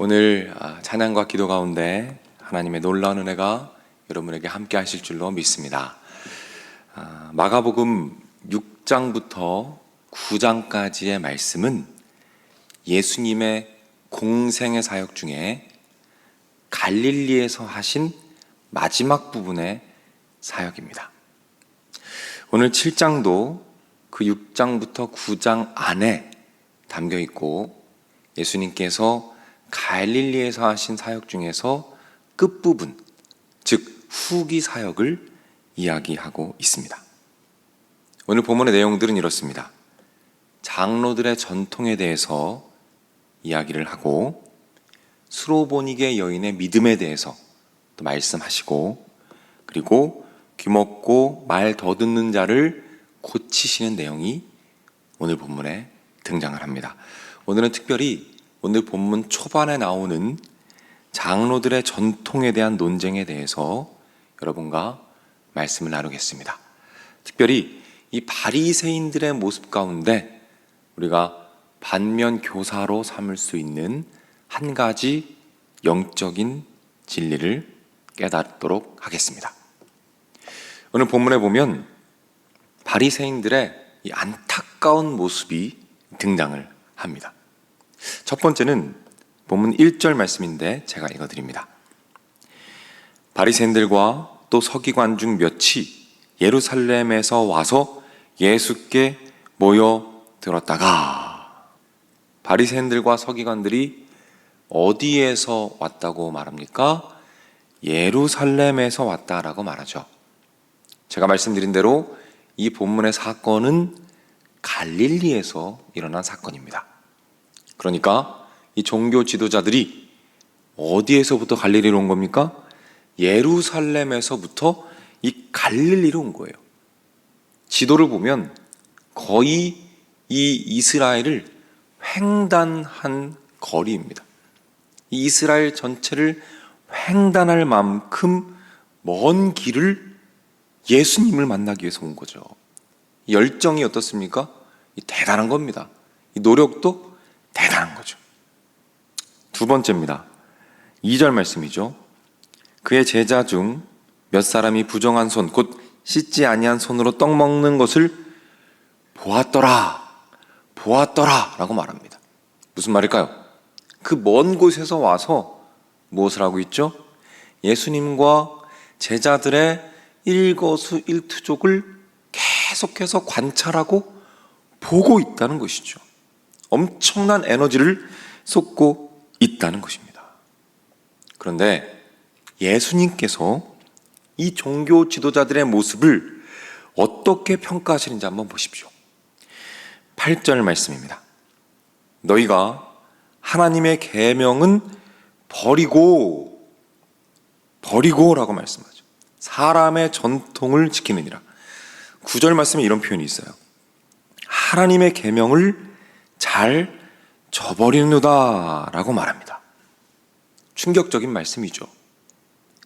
오늘 찬양과 기도 가운데 하나님의 놀라운 은혜가 여러분에게 함께 하실 줄로 믿습니다. 마가복음 6장부터 9장까지의 말씀은 예수님의 공생의 사역 중에 갈릴리에서 하신 마지막 부분의 사역입니다. 오늘 7장도 그 6장부터 9장 안에 담겨 있고 예수님께서 갈릴리에서 하신 사역 중에서 끝부분, 즉 후기 사역을 이야기하고 있습니다. 오늘 본문의 내용들은 이렇습니다. 장로들의 전통에 대해서 이야기를 하고 수로보니게 여인의 믿음에 대해서 또 말씀하시고, 그리고 귀먹고 말 더듬는 자를 고치시는 내용이 오늘 본문에 등장을 합니다. 오늘은 특별히 오늘 본문 초반에 나오는 장로들의 전통에 대한 논쟁에 대해서 여러분과 말씀을 나누겠습니다. 특별히 이 바리새인들의 모습 가운데 우리가 반면 교사로 삼을 수 있는 한 가지 영적인 진리를 깨닫도록 하겠습니다. 오늘 본문에 보면 바리새인들의 이 안타까운 모습이 등장을 합니다. 첫 번째는 본문 1절 말씀인데 제가 읽어드립니다. 바리새인들과 또 서기관 중 몇이 예루살렘에서 와서 예수께 모여들었다가, 바리새인들과 서기관들이 어디에서 왔다고 말합니까? 예루살렘에서 왔다라고 말하죠. 제가 말씀드린 대로 이 본문의 사건은 갈릴리에서 일어난 사건입니다. 그러니까 이 종교 지도자들이 어디에서부터 갈릴리로 온 겁니까? 예루살렘에서부터 이 갈릴리로 온 거예요. 지도를 보면 거의 이 이스라엘을 횡단한 거리입니다. 이 이스라엘 전체를 횡단할 만큼 먼 길을 예수님을 만나기 위해서 온 거죠. 이 열정이 어떻습니까? 이 대단한 겁니다. 이 노력도 대단한 거죠. 두 번째입니다. 2절 말씀이죠. 그의 제자 중 몇 사람이 부정한 손, 곧 씻지 아니한 손으로 떡 먹는 것을 보았더라 라고 말합니다. 무슨 말일까요? 그 먼 곳에서 와서 무엇을 하고 있죠? 예수님과 제자들의 일거수일투족을 계속해서 관찰하고 보고 있다는 것이죠. 엄청난 에너지를 쏟고 있다는 것입니다. 그런데 예수님께서 이 종교 지도자들의 모습을 어떻게 평가하시는지 한번 보십시오. 8절 말씀입니다. 너희가 하나님의 계명은 버리고라고 말씀하죠. 사람의 전통을 지키느니라. 9절 말씀에 이런 표현이 있어요. 하나님의 계명을 잘 저버리는도다 라고 말합니다. 충격적인 말씀이죠.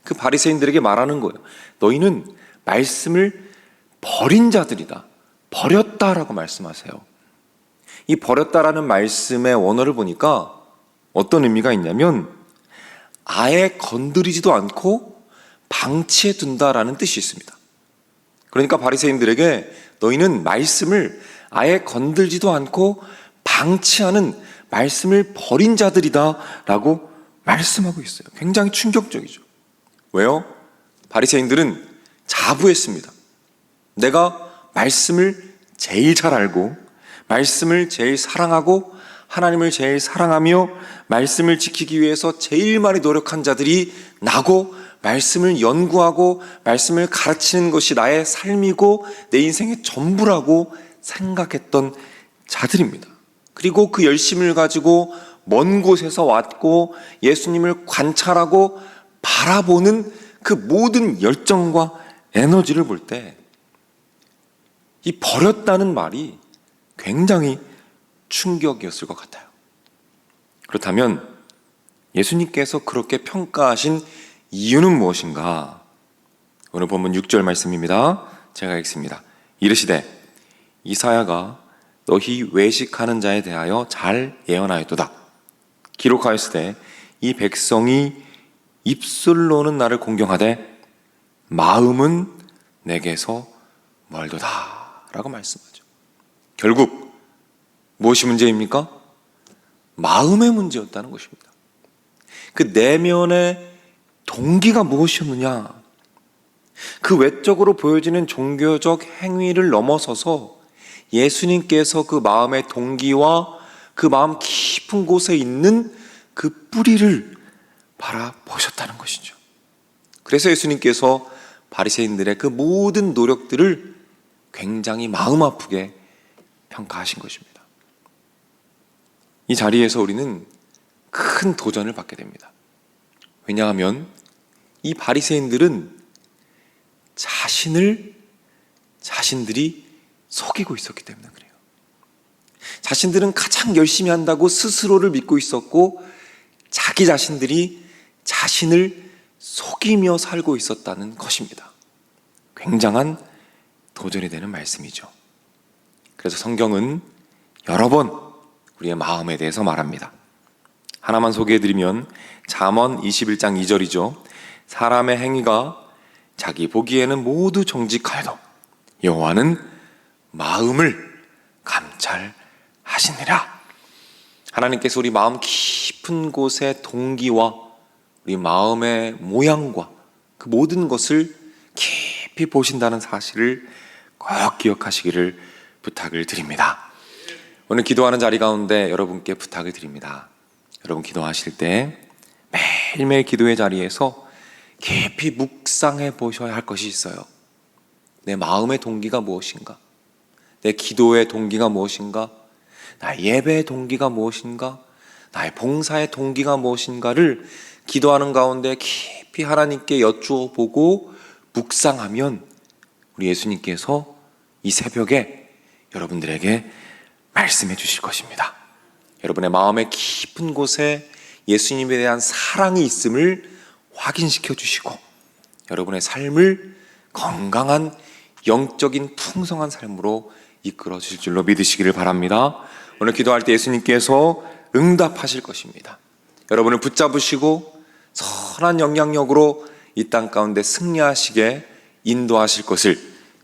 그 바리새인들에게 말하는 거예요. 너희는 말씀을 버린 자들이다. 버렸다라고 말씀하세요. 이 버렸다라는 말씀의 원어를 보니까 어떤 의미가 있냐면 아예 건드리지도 않고 방치해 둔다라는 뜻이 있습니다. 그러니까 바리새인들에게 너희는 말씀을 아예 건들지도 않고 방치하는 말씀을 버린 자들이다 라고 말씀하고 있어요. 굉장히 충격적이죠. 왜요? 바리새인들은 자부했습니다. 내가 말씀을 제일 잘 알고 말씀을 제일 사랑하고 하나님을 제일 사랑하며 말씀을 지키기 위해서 제일 많이 노력한 자들이 나고, 말씀을 연구하고 말씀을 가르치는 것이 나의 삶이고 내 인생의 전부라고 생각했던 자들입니다. 그리고 그 열심을 가지고 먼 곳에서 왔고 예수님을 관찰하고 바라보는 그 모든 열정과 에너지를 볼 때 이 버렸다는 말이 굉장히 충격이었을 것 같아요. 그렇다면 예수님께서 그렇게 평가하신 이유는 무엇인가? 오늘 본문 6절 말씀입니다. 제가 읽습니다. 이르시되 이사야가 너희 외식하는 자에 대하여 잘 예언하였도다. 기록하였으되 이 백성이 입술로는 나를 공경하되 마음은 내게서 멀도다 라고 말씀하죠. 결국 무엇이 문제입니까? 마음의 문제였다는 것입니다. 그 내면의 동기가 무엇이었느냐? 그 외적으로 보여지는 종교적 행위를 넘어서서 예수님께서 그 마음의 동기와 그 마음 깊은 곳에 있는 그 뿌리를 바라보셨다는 것이죠. 그래서 예수님께서 바리새인들의 그 모든 노력들을 굉장히 마음 아프게 평가하신 것입니다. 이 자리에서 우리는 큰 도전을 받게 됩니다. 왜냐하면 이 바리새인들은 자신들이 속이고 있었기 때문에 그래요. 자신들은 가장 열심히 한다고 스스로를 믿고 있었고 자기 자신들이 자신을 속이며 살고 있었다는 것입니다. 굉장한 도전이 되는 말씀이죠. 그래서 성경은 여러 번 우리의 마음에 대해서 말합니다. 하나만 소개해드리면 잠언 21장 2절이죠. 사람의 행위가 자기 보기에는 모두 정직하여도 여호와는 마음을 감찰하시니라. 하나님께서 우리 마음 깊은 곳의 동기와 우리 마음의 모양과 그 모든 것을 깊이 보신다는 사실을 꼭 기억하시기를 부탁을 드립니다. 오늘 기도하는 자리 가운데 여러분께 부탁을 드립니다. 여러분 기도하실 때 매일매일 기도의 자리에서 깊이 묵상해 보셔야 할 것이 있어요. 내 마음의 동기가 무엇인가? 내 기도의 동기가 무엇인가? 나의 예배의 동기가 무엇인가? 나의 봉사의 동기가 무엇인가를 기도하는 가운데 깊이 하나님께 여쭈어 보고 묵상하면 우리 예수님께서 이 새벽에 여러분들에게 말씀해 주실 것입니다. 여러분의 마음의 깊은 곳에 예수님에 대한 사랑이 있음을 확인시켜 주시고 여러분의 삶을 건강한 영적인 풍성한 삶으로 이끌어 주실 줄로 믿으시기를 바랍니다. 오늘 기도할 때 예수님께서 응답하실 것입니다. 여러분을 붙잡으시고 선한 영향력으로 이 땅 가운데 승리하시게 인도하실 것을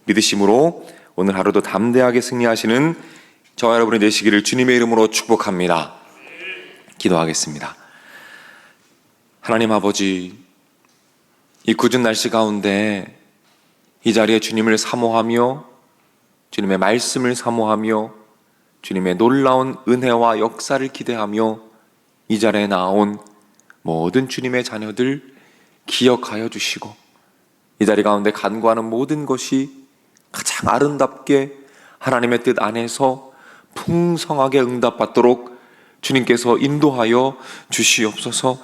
믿으심으로 오늘 하루도 담대하게 승리하시는 저와 여러분이 되시기를 주님의 이름으로 축복합니다. 기도하겠습니다. 하나님 아버지, 이 굳은 날씨 가운데 이 자리에 주님을 사모하며 주님의 말씀을 사모하며 주님의 놀라운 은혜와 역사를 기대하며 이 자리에 나온 모든 주님의 자녀들 기억하여 주시고 이 자리 가운데 간구하는 모든 것이 가장 아름답게 하나님의 뜻 안에서 풍성하게 응답받도록 주님께서 인도하여 주시옵소서.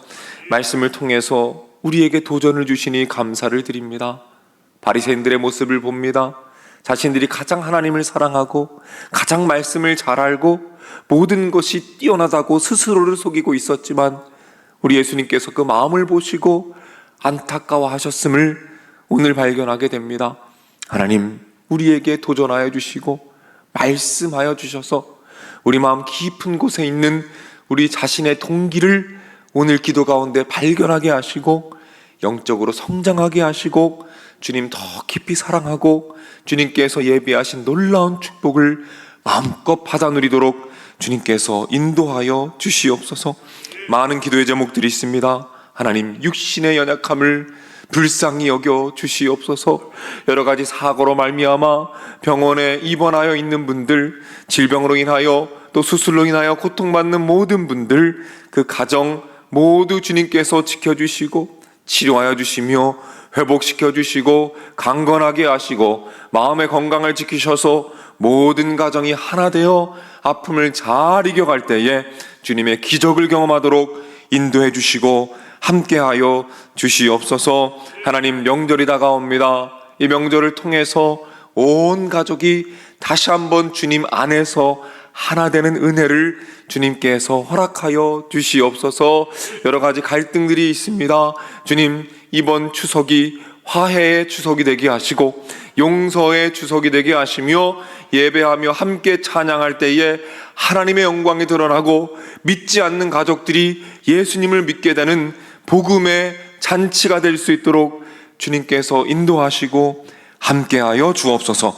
말씀을 통해서 우리에게 도전을 주시니 감사를 드립니다. 바리새인들의 모습을 봅니다. 자신들이 가장 하나님을 사랑하고 가장 말씀을 잘 알고 모든 것이 뛰어나다고 스스로를 속이고 있었지만 우리 예수님께서 그 마음을 보시고 안타까워하셨음을 오늘 발견하게 됩니다. 하나님, 우리에게 도전하여 주시고 말씀하여 주셔서 우리 마음 깊은 곳에 있는 우리 자신의 동기를 오늘 기도 가운데 발견하게 하시고 영적으로 성장하게 하시고 주님 더 깊이 사랑하고 주님께서 예비하신 놀라운 축복을 마음껏 받아 누리도록 주님께서 인도하여 주시옵소서. 많은 기도의 제목들이 있습니다. 하나님, 육신의 연약함을 불쌍히 여겨 주시옵소서. 여러 가지 사고로 말미암아 병원에 입원하여 있는 분들, 질병으로 인하여 또 수술로 인하여 고통받는 모든 분들, 그 가정 모두 주님께서 지켜주시고 치료하여 주시며 회복시켜 주시고 강건하게 하시고 마음의 건강을 지키셔서 모든 가정이 하나 되어 아픔을 잘 이겨갈 때에 주님의 기적을 경험하도록 인도해 주시고 함께하여 주시옵소서. 하나님, 명절이 다가옵니다. 이 명절을 통해서 온 가족이 다시 한번 주님 안에서 하나 되는 은혜를 주님께서 허락하여 주시옵소서. 여러 가지 갈등들이 있습니다. 주님, 이번 추석이 화해의 추석이 되게 하시고 용서의 추석이 되게 하시며 예배하며 함께 찬양할 때에 하나님의 영광이 드러나고 믿지 않는 가족들이 예수님을 믿게 되는 복음의 잔치가 될 수 있도록 주님께서 인도하시고 함께하여 주옵소서.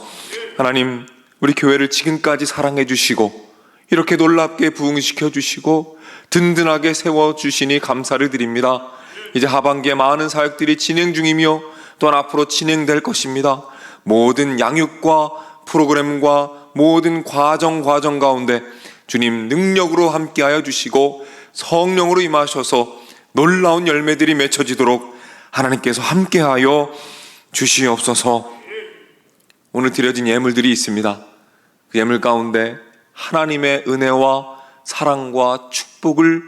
하나님, 우리 교회를 지금까지 사랑해 주시고 이렇게 놀랍게 부흥시켜 주시고 든든하게 세워주시니 감사를 드립니다. 이제 하반기에 많은 사역들이 진행 중이며 또한 앞으로 진행될 것입니다. 모든 양육과 프로그램과 모든 과정 가운데 주님 능력으로 함께하여 주시고 성령으로 임하셔서 놀라운 열매들이 맺혀지도록 하나님께서 함께하여 주시옵소서. 오늘 드려진 예물들이 있습니다. 그 예물 가운데 하나님의 은혜와 사랑과 축복을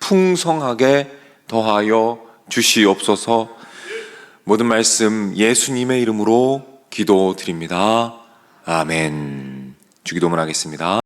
풍성하게 더하여 주시옵소서. 모든 말씀 예수님의 이름으로 기도드립니다. 아멘. 주기도문 하겠습니다.